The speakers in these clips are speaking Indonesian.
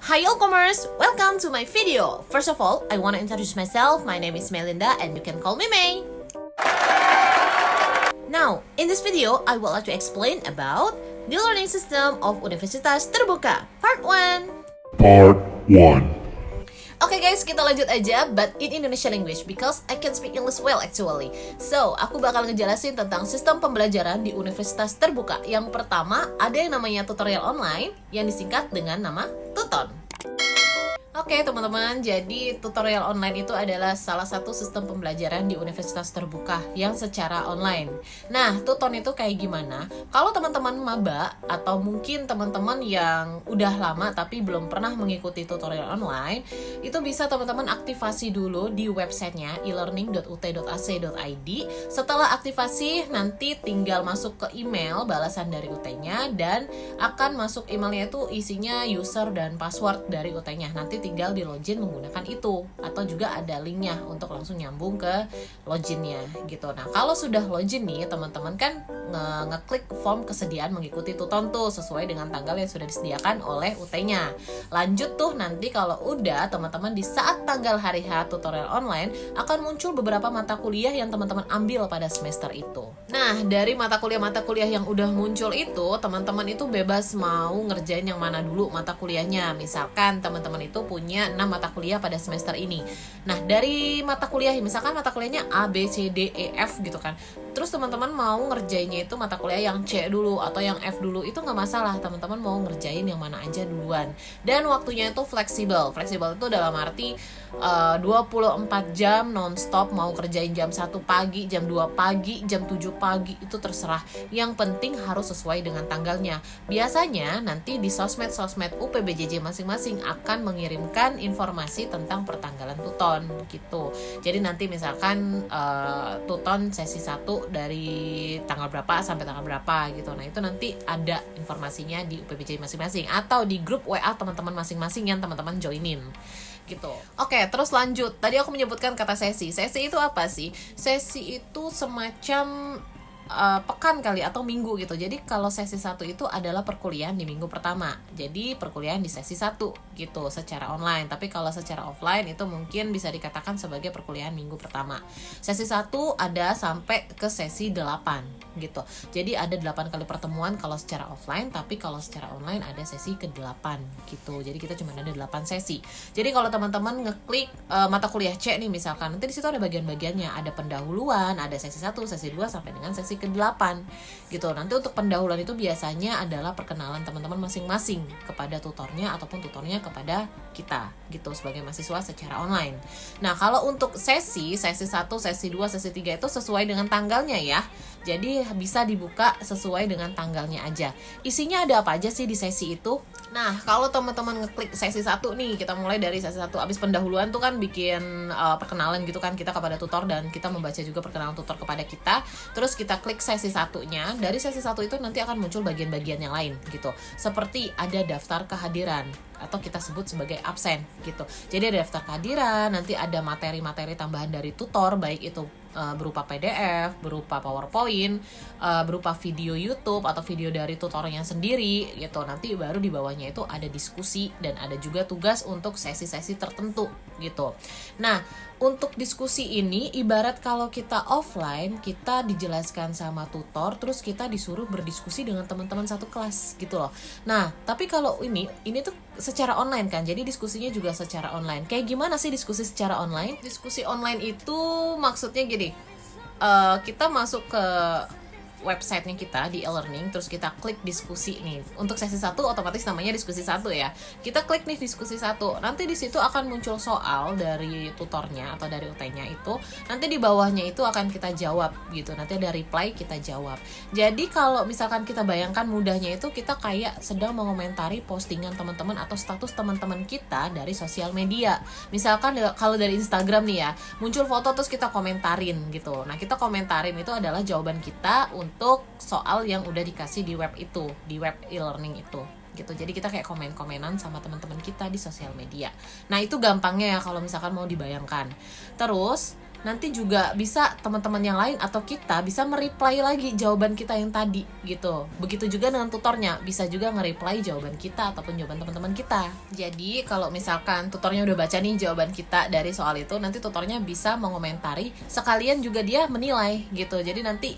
Hi Commerce, welcome to my video. First of all, I want to introduce myself. My name is Melinda and you can call me May. Now, in this video, I would like to explain about the learning system of Universitas Terbuka, Part 1. Part 1. Oke guys, kita lanjut aja, but in Indonesian language because I can speak English well actually. So, aku bakal ngejelasin tentang sistem pembelajaran di Universitas Terbuka. Yang pertama, ada yang namanya tutorial online yang disingkat dengan nama Tuton. Oke teman-teman, jadi tutorial online itu adalah salah satu sistem pembelajaran di Universitas Terbuka yang secara online. Nah, Tuton itu kayak gimana? Kalau teman-teman maba atau mungkin teman-teman yang udah lama tapi belum pernah mengikuti tutorial online, itu bisa teman-teman aktivasi dulu di websitenya elearning.ut.ac.id. Setelah aktivasi, nanti tinggal masuk ke email balasan dari UT-nya dan akan masuk emailnya itu isinya user dan password dari UT-nya. Nanti tinggal di login menggunakan itu, atau juga ada linknya untuk langsung nyambung ke loginnya gitu. Nah, kalau sudah login nih, teman-teman kan ngeklik form kesediaan mengikuti Tuton tuh sesuai dengan tanggal yang sudah disediakan oleh UT-nya. Lanjut tuh nanti kalau udah teman-teman di saat tanggal hari H tutorial online akan muncul beberapa mata kuliah yang teman-teman ambil pada semester itu. Nah, dari mata kuliah yang udah muncul itu, teman-teman itu bebas mau ngerjain yang mana dulu mata kuliahnya. Misalkan teman-teman itu punya 6 mata kuliah pada semester ini. Nah, dari mata kuliah, misalkan mata kuliahnya A, B, C, D, E, F gitu kan. Terus teman-teman mau ngerjainnya itu mata kuliah yang C dulu atau yang F dulu, itu nggak masalah. Teman-teman mau ngerjain yang mana aja duluan. Dan waktunya itu fleksibel. Fleksibel itu dalam arti 24 jam non-stop, mau kerjain jam 1 pagi, jam 2 pagi, jam 7 pagi, itu terserah. Yang penting harus sesuai dengan tanggalnya. Biasanya nanti di sosmed-sosmed UPBJJ masing-masing akan mengirimkan informasi tentang pertanggalan Tuton gitu. Jadi nanti misalkan Tuton sesi 1 dari tanggal berapa sampai tanggal berapa gitu. Nah, itu nanti ada informasinya di UPBJJ masing-masing atau di grup WA teman-teman masing-masing yang teman-teman joinin gitu. Oke, terus lanjut. Tadi aku menyebutkan kata sesi. Sesi itu apa sih? Sesi itu semacam pekan kali atau minggu gitu. Jadi kalau sesi 1 itu adalah perkuliahan di minggu pertama. Jadi perkuliahan di sesi 1 gitu secara online. Tapi kalau secara offline itu mungkin bisa dikatakan sebagai perkuliahan minggu pertama. Sesi 1 ada sampai ke sesi 8 gitu. Jadi ada 8 kali pertemuan kalau secara offline, tapi kalau secara online ada sesi ke-8 gitu. Jadi kita cuma ada 8 sesi. Jadi kalau teman-teman ngeklik mata kuliah C nih misalkan, nanti di situ ada bagian-bagiannya, ada pendahuluan, ada sesi 1, sesi 2 sampai dengan sesi ke-8 gitu. Nanti untuk pendahuluan itu biasanya adalah perkenalan teman-teman masing-masing kepada tutornya ataupun tutornya kepada kita gitu sebagai mahasiswa secara online. Nah, kalau untuk sesi 1, sesi 2, sesi 3 itu sesuai dengan tanggalnya ya. Jadi bisa dibuka sesuai dengan tanggalnya aja. Isinya ada apa aja sih di sesi itu? Nah, kalau teman-teman ngeklik sesi 1 nih, kita mulai dari sesi 1. Abis pendahuluan tuh kan bikin perkenalan gitu kan kita kepada tutor, dan kita membaca juga perkenalan tutor kepada kita. Terus kita klik sesi 1-nya. Dari sesi 1 itu nanti akan muncul bagian-bagian yang lain gitu. Seperti ada daftar kehadiran atau kita sebut sebagai absen gitu. Jadi ada daftar kehadiran, nanti ada materi-materi tambahan dari tutor, baik itu berupa PDF, berupa PowerPoint, berupa video YouTube atau video dari tutornya sendiri gitu. Nanti baru di bawahnya itu ada diskusi dan ada juga tugas untuk sesi-sesi tertentu gitu. Nah, untuk diskusi ini ibarat kalau kita offline, kita dijelaskan sama tutor, terus kita disuruh berdiskusi dengan teman-teman satu kelas gitu loh. Nah, tapi kalau ini tuh secara online kan, jadi diskusinya juga secara online. Kayak gimana sih diskusi secara online? Diskusi online itu maksudnya gini, kita masuk ke websitenya kita di e-learning, terus kita klik diskusi nih. Untuk sesi 1 otomatis namanya diskusi 1 ya. Kita klik nih diskusi 1. Nanti di situ akan muncul soal dari tutornya atau dari UT-nya itu. Nanti di bawahnya itu akan kita jawab gitu. Nanti ada reply, kita jawab. Jadi kalau misalkan kita bayangkan mudahnya itu kita kayak sedang mengomentari postingan teman-teman atau status teman-teman kita dari sosial media. Misalkan kalau dari Instagram nih ya, muncul foto terus kita komentarin gitu. Nah, kita komentarin itu adalah jawaban kita untuk soal yang udah dikasih di web itu, di web e-learning itu gitu. Jadi kita kayak komen-komenan sama teman-teman kita di sosial media. Nah, itu gampangnya ya kalau misalkan mau dibayangkan. Terus nanti juga bisa teman-teman yang lain atau kita bisa mereply lagi jawaban kita yang tadi gitu. Begitu juga dengan tutornya, bisa juga nge-reply jawaban kita ataupun jawaban teman-teman kita. Jadi kalau misalkan tutornya udah baca nih jawaban kita dari soal itu, nanti tutornya bisa mengomentari, sekalian juga dia menilai gitu. Jadi nanti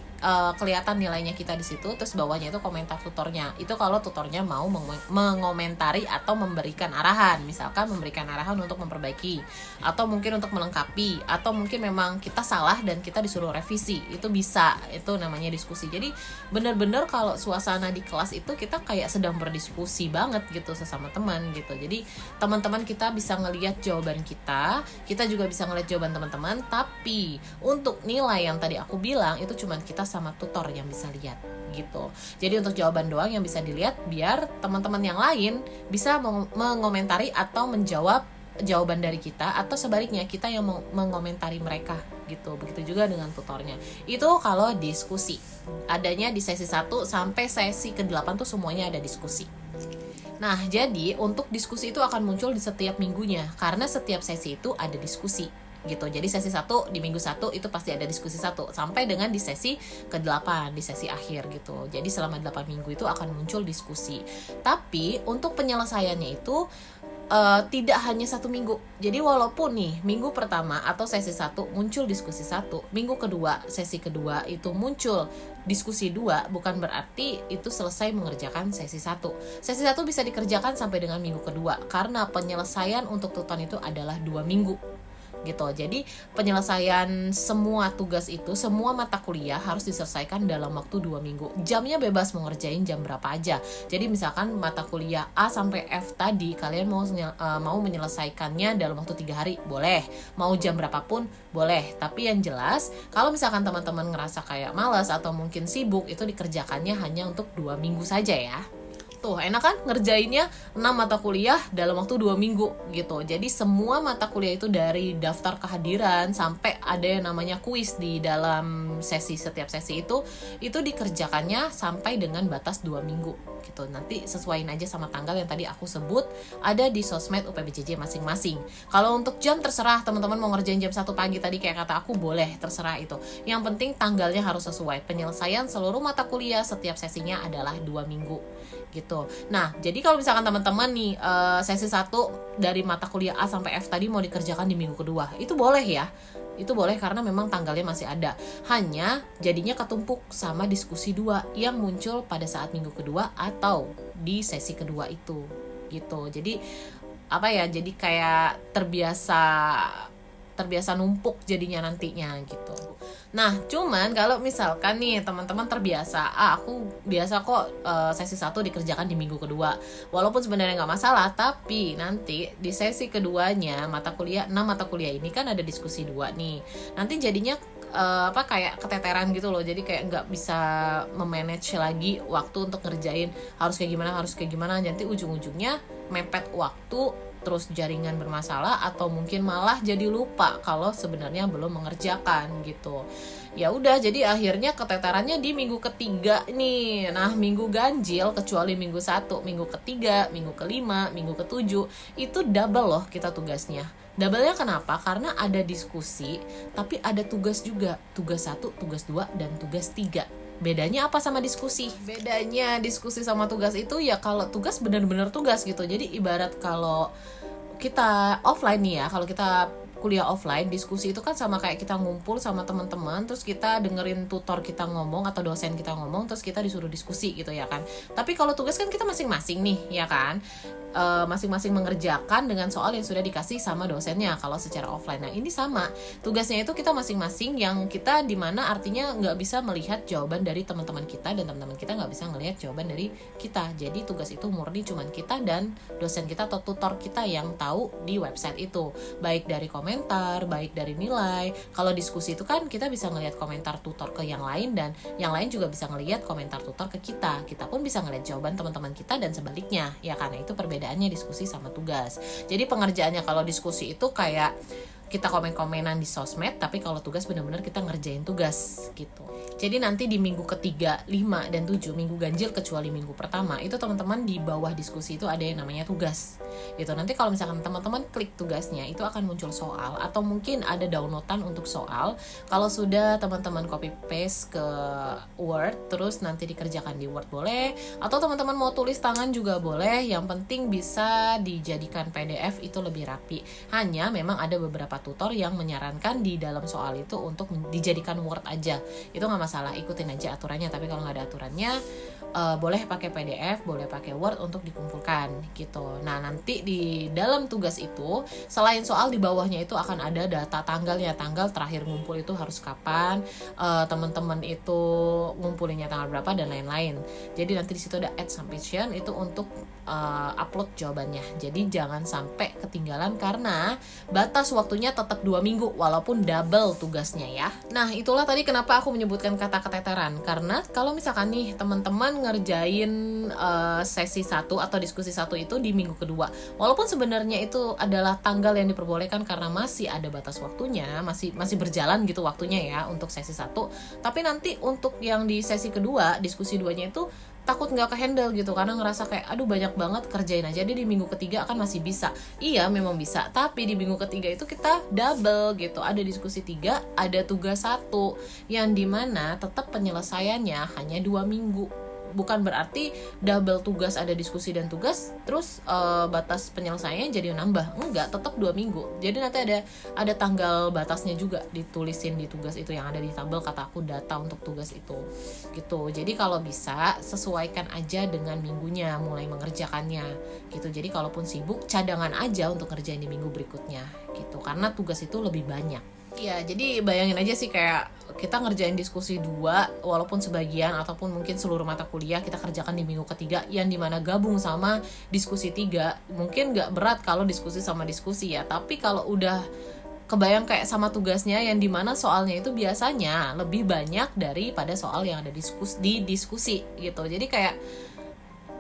kelihatan nilainya kita di situ, terus bawahnya itu komentar tutornya. Itu kalau tutornya mau mengomentari atau memberikan arahan, misalkan memberikan arahan untuk memperbaiki, atau mungkin untuk melengkapi, atau mungkin memang kita salah dan kita disuruh revisi. Itu bisa, itu namanya diskusi. Jadi bener-bener kalau suasana di kelas itu kita kayak sedang berdiskusi banget gitu sesama teman gitu. Jadi teman-teman kita bisa ngelihat jawaban kita juga bisa ngelihat jawaban teman-teman. Tapi untuk nilai yang tadi aku bilang itu cuman kita sama tutor yang bisa lihat gitu. Jadi untuk jawaban doang yang bisa dilihat, biar teman-teman yang lain bisa mengomentari atau menjawab jawaban dari kita, atau sebaliknya kita yang mengomentari mereka gitu. Begitu juga dengan tutornya. Itu kalau diskusi. Adanya di sesi 1 sampai sesi ke-8 tuh semuanya ada diskusi. Nah, jadi untuk diskusi itu akan muncul di setiap minggunya, karena setiap sesi itu ada diskusi gitu. Jadi sesi 1 di minggu 1 itu pasti ada diskusi 1 sampai dengan di sesi ke-8, di sesi akhir gitu. Jadi selama 8 minggu itu akan muncul diskusi. Tapi untuk penyelesaiannya itu tidak hanya 1 minggu. Jadi walaupun nih minggu pertama atau sesi 1 muncul diskusi 1, minggu kedua, sesi kedua itu muncul diskusi 2, bukan berarti itu selesai mengerjakan sesi 1. Sesi 1 bisa dikerjakan sampai dengan minggu kedua, karena penyelesaian untuk tuton itu adalah 2 minggu gitu. Jadi penyelesaian semua tugas itu, semua mata kuliah harus diselesaikan dalam waktu 2 minggu. Jamnya bebas mau ngerjain jam berapa aja. Jadi misalkan mata kuliah A sampai F tadi kalian mau menyelesaikannya dalam waktu 3 hari, boleh. Mau jam berapapun boleh. Tapi yang jelas kalau misalkan teman-teman ngerasa kayak malas atau mungkin sibuk, itu dikerjakannya hanya untuk 2 minggu saja ya. Tuh, enak kan ngerjainnya 6 mata kuliah dalam waktu 2 minggu gitu. Jadi semua mata kuliah itu dari daftar kehadiran sampai ada yang namanya kuis di dalam setiap sesi itu dikerjakannya sampai dengan batas 2 minggu gitu. Nanti sesuaiin aja sama tanggal yang tadi aku sebut, ada di sosmed UPBJJ masing-masing. Kalau untuk jam terserah, teman-teman mau ngerjain jam 1 pagi tadi kayak kata aku, boleh, terserah itu. Yang penting tanggalnya harus sesuai. Penyelesaian seluruh mata kuliah setiap sesinya adalah 2 minggu gitu. Nah, jadi kalau misalkan teman-teman nih sesi 1 dari mata kuliah A sampai F tadi mau dikerjakan di minggu kedua, itu boleh ya. Itu boleh karena memang tanggalnya masih ada. Hanya jadinya ketumpuk sama diskusi 2 yang muncul pada saat minggu kedua atau di sesi kedua itu gitu. Jadi apa ya? Jadi kayak terbiasa numpuk jadinya nantinya gitu. Nah, cuman kalau misalkan nih teman-teman terbiasa, aku biasa kok sesi 1 dikerjakan di minggu kedua. Walaupun sebenarnya nggak masalah, tapi nanti di sesi keduanya 6 mata kuliah ini kan ada diskusi 2 nih. Nanti jadinya kayak keteteran gitu loh. Jadi kayak nggak bisa memanage lagi waktu untuk ngerjain harus kayak gimana. Nanti ujung-ujungnya mepet waktu, terus jaringan bermasalah, atau mungkin malah jadi lupa kalau sebenarnya belum mengerjakan gitu. Ya udah, jadi akhirnya keteterannya di minggu ketiga nih. Nah, minggu ganjil kecuali minggu 1, minggu ketiga, minggu kelima, minggu ketujuh itu double loh kita tugasnya. Double-nya kenapa? Karena ada diskusi, tapi ada tugas juga. Tugas 1, tugas 2, dan tugas 3. Bedanya apa sama diskusi? Bedanya diskusi sama tugas itu ya, kalau tugas benar-benar tugas gitu. Jadi ibarat kalau kita offline nih ya, kalau kita kuliah offline, diskusi itu kan sama kayak kita ngumpul sama teman-teman, terus kita dengerin tutor kita ngomong atau dosen kita ngomong, terus kita disuruh diskusi gitu ya kan. Tapi kalau tugas kan kita masing-masing nih ya kan, masing-masing mengerjakan dengan soal yang sudah dikasih sama dosennya kalau secara offline. Nah, ini sama, tugasnya itu kita masing-masing, yang kita dimana artinya nggak bisa melihat jawaban dari teman-teman kita, dan teman-teman kita nggak bisa ngelihat jawaban dari kita. Jadi tugas itu murni cuman kita dan dosen kita atau tutor kita yang tahu di website itu, baik dari komentar, baik dari nilai. Kalau diskusi itu kan kita bisa ngelihat komentar tutor ke yang lain, dan yang lain juga bisa ngelihat komentar tutor ke kita. Kita pun bisa ngelihat jawaban teman-teman kita dan sebaliknya ya, karena itu perbedaannya diskusi sama tugas. Jadi pengerjaannya kalau diskusi itu kayak kita komen-komenan di sosmed, tapi kalau tugas benar-benar kita ngerjain tugas gitu. Jadi nanti di minggu ketiga, 5, dan 7, minggu ganjil kecuali minggu pertama, itu teman-teman di bawah diskusi itu ada yang namanya tugas gitu. Nanti kalau misalkan teman-teman klik tugasnya, itu akan muncul soal, atau mungkin ada downloadan untuk soal. Kalau sudah teman-teman copy paste ke Word, terus nanti dikerjakan di Word boleh, atau teman-teman mau tulis tangan juga boleh, yang penting bisa dijadikan PDF, itu lebih rapi. Hanya memang ada beberapa tutor yang menyarankan di dalam soal itu untuk dijadikan Word aja. Itu nggak masalah, ikutin aja aturannya. Tapi kalau nggak ada aturannya, boleh pakai PDF, boleh pakai Word untuk dikumpulkan gitu. Nah, nanti di dalam tugas itu, selain soal, di bawahnya itu akan ada data tanggalnya, tanggal terakhir ngumpul itu harus kapan, teman-teman itu ngumpulinnya tanggal berapa, dan lain-lain. Jadi nanti di situ ada add submission, itu untuk upload jawabannya. Jadi jangan sampai ketinggalan, karena batas waktunya tetap 2 minggu walaupun double tugasnya ya. Nah, itulah tadi kenapa aku menyebutkan kata keteteran, karena kalau misalkan nih teman-teman ngerjain sesi 1 atau diskusi 1 itu di minggu kedua, walaupun sebenarnya itu adalah tanggal yang diperbolehkan karena masih ada batas waktunya, masih berjalan gitu waktunya ya untuk sesi 1, tapi nanti untuk yang di sesi kedua, diskusi 2-nya itu takut nggak kehandle gitu, karena ngerasa kayak aduh banyak banget, kerjain aja deh di minggu ketiga akan masih bisa. Iya memang bisa, tapi di minggu ketiga itu kita double gitu, ada diskusi 3, ada tugas 1, yang dimana tetap penyelesaiannya hanya 2 minggu. Bukan berarti double tugas, ada diskusi dan tugas, terus batas penyelesaiannya jadi nambah. Enggak, tetap 2 minggu. Jadi nanti ada tanggal batasnya juga ditulisin di tugas itu, yang ada di tabel kata aku data untuk tugas itu gitu. Jadi kalau bisa sesuaikan aja dengan minggunya mulai mengerjakannya gitu. Jadi kalaupun sibuk, cadangan aja untuk ngerjain di minggu berikutnya gitu, karena tugas itu lebih banyak. Ya, jadi bayangin aja sih, kayak kita ngerjain diskusi 2, walaupun sebagian ataupun mungkin seluruh mata kuliah kita kerjakan di minggu ketiga, yang dimana gabung sama diskusi 3. Mungkin gak berat kalau diskusi sama diskusi ya, tapi kalau udah kebayang kayak sama tugasnya, yang dimana soalnya itu biasanya lebih banyak daripada soal yang ada di diskusi gitu. Jadi kayak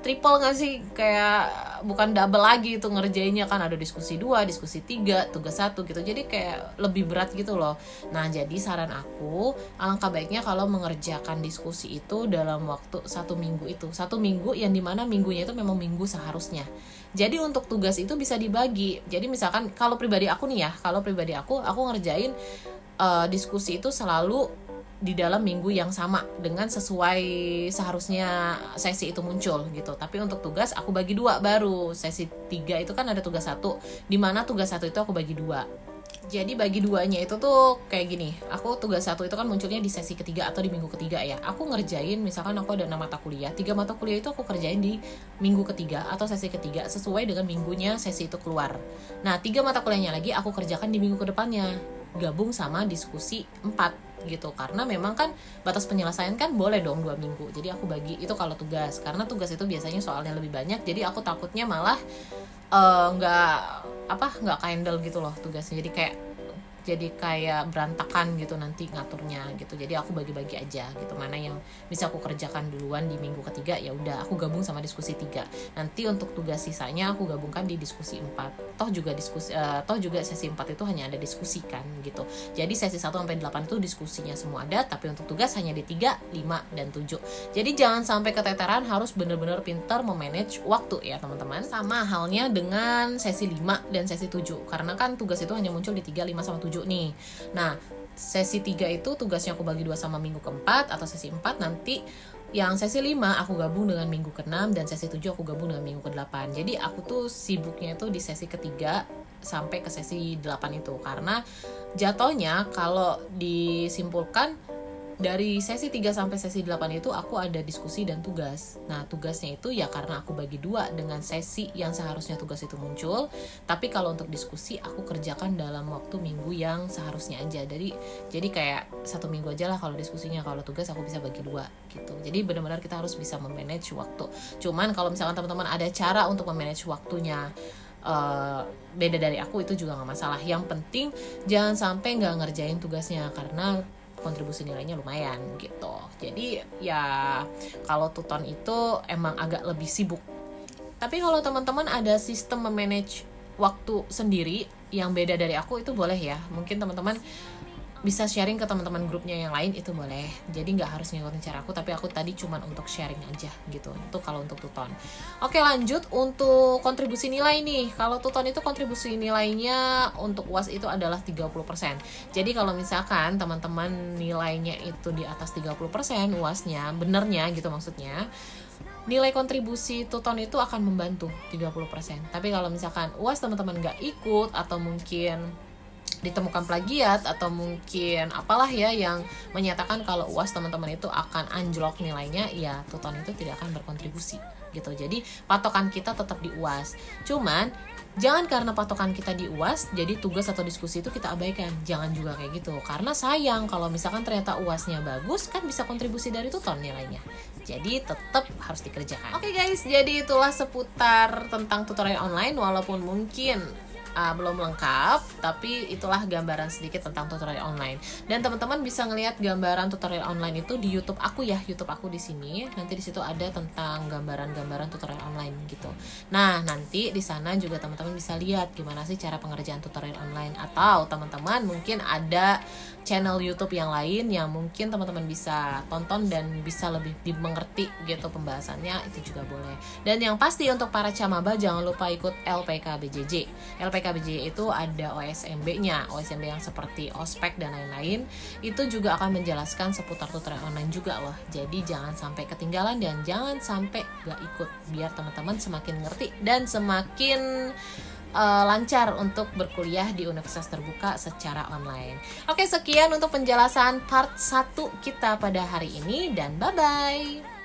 triple gak sih, kayak bukan double lagi itu ngerjainnya, kan ada diskusi 2, diskusi 3, tugas 1 gitu, jadi kayak lebih berat gitu loh. Nah, jadi saran aku, alangkah baiknya kalau mengerjakan diskusi itu dalam waktu 1 minggu itu, 1 minggu yang dimana minggunya itu memang minggu seharusnya. Jadi untuk tugas itu bisa dibagi. Jadi misalkan kalau pribadi aku nih ya, aku ngerjain diskusi itu selalu di dalam minggu yang sama dengan sesuai seharusnya sesi itu muncul gitu. Tapi untuk tugas aku bagi 2 baru. Sesi 3 itu kan ada tugas 1, dimana tugas 1 itu aku bagi 2. Jadi bagi 2-nya itu tuh kayak gini, aku tugas 1 itu kan munculnya di sesi ketiga atau di minggu ketiga ya. Aku ngerjain, misalkan aku ada 6 mata kuliah, 3 mata kuliah itu aku kerjain di minggu ketiga atau sesi ketiga sesuai dengan minggunya sesi itu keluar. Nah, 3 mata kuliahnya lagi aku kerjakan di minggu kedepannya, gabung sama diskusi 4 gitu, karena memang kan batas penyelesaian kan boleh dong 2 minggu. Jadi aku bagi itu kalau tugas, karena tugas itu biasanya soalnya lebih banyak, jadi aku takutnya malah nggak handle gitu loh tugasnya, jadi kayak berantakan gitu nanti ngaturnya gitu. Jadi aku bagi-bagi aja gitu, mana yang bisa aku kerjakan duluan di minggu ketiga, ya udah aku gabung sama diskusi 3. Nanti untuk tugas sisanya aku gabungkan di diskusi 4. Toh juga sesi 4 itu hanya ada diskusi kan gitu. Jadi sesi 1 sampai 8 itu diskusinya semua ada, tapi untuk tugas hanya di 3, 5, dan 7. Jadi jangan sampai keteteran, harus benar-benar pintar memanage waktu ya teman-teman. Sama halnya dengan sesi 5 dan sesi 7, karena kan tugas itu hanya muncul di 3, 5, sama 7 nih. Nah, sesi 3 itu tugasnya aku bagi 2 sama minggu keempat atau sesi 4. Nanti yang sesi 5 aku gabung dengan minggu ke-6, dan sesi 7 aku gabung dengan minggu ke-8. Jadi aku tuh sibuknya itu di sesi ketiga sampai ke sesi 8 itu, karena jatuhnya kalau disimpulkan dari sesi 3 sampai sesi 8 itu aku ada diskusi dan tugas. Nah, tugasnya itu ya karena aku bagi 2 dengan sesi yang seharusnya tugas itu muncul. Tapi kalau untuk diskusi aku kerjakan dalam waktu minggu yang seharusnya aja. Jadi kayak 1 minggu aja lah kalau diskusinya. Kalau tugas aku bisa bagi 2 gitu. Jadi benar-benar kita harus bisa memanage waktu. Cuman kalau misalkan teman-teman ada cara untuk memanage waktunya beda dari aku, itu juga gak masalah. Yang penting jangan sampai gak ngerjain tugasnya, karena kontribusi nilainya lumayan gitu. Jadi ya kalau tuton itu emang agak lebih sibuk. Tapi kalau teman-teman ada sistem memanage waktu sendiri, yang beda dari aku itu boleh ya. Mungkin teman-teman bisa sharing ke teman-teman grupnya yang lain, itu boleh. Jadi nggak harus ngikutin cara aku, tapi aku tadi cuman untuk sharing aja gitu. Itu kalau untuk Tuton. Oke, lanjut untuk kontribusi nilai nih. Kalau Tuton itu kontribusi nilainya untuk UAS itu adalah 30%. Jadi kalau misalkan teman-teman nilainya itu di atas 30% UASnya, benernya gitu maksudnya, nilai kontribusi Tuton itu akan membantu 30%. Tapi kalau misalkan UAS teman-teman nggak ikut, atau mungkin ditemukan plagiat, atau mungkin apalah ya yang menyatakan kalau UAS teman-teman itu akan anjlok nilainya, ya Tuton itu tidak akan berkontribusi gitu. Jadi patokan kita tetap di UAS. Cuman jangan karena patokan kita di UAS jadi tugas atau diskusi itu kita abaikan. Jangan juga kayak gitu. Karena sayang kalau misalkan ternyata UASnya bagus, kan bisa kontribusi dari Tuton nilainya. Jadi tetap harus dikerjakan. Oke guys, jadi itulah seputar tentang tutorial online. Walaupun mungkin belum lengkap, tapi itulah gambaran sedikit tentang tutorial online. Dan teman-teman bisa ngelihat gambaran tutorial online itu di YouTube aku ya, YouTube aku di sini. Nanti di situ ada tentang gambaran-gambaran tutorial online gitu. Nah, nanti di sana juga teman-teman bisa lihat gimana sih cara pengerjaan tutorial online, atau teman-teman mungkin ada channel YouTube yang lain yang mungkin teman-teman bisa tonton dan bisa lebih dimengerti gitu pembahasannya, itu juga boleh. Dan yang pasti untuk para camaba jangan lupa ikut LPK BJJ. LPK BJJ itu ada OSMB-nya, OSMB yang seperti ospek dan lain-lain. Itu juga akan menjelaskan seputar tutorial online juga loh. Jadi jangan sampai ketinggalan dan jangan sampai gak ikut, biar teman-teman semakin ngerti dan semakin lancar untuk berkuliah di Universitas Terbuka secara online. Oke, sekian untuk penjelasan part 1 kita pada hari ini, dan bye-bye.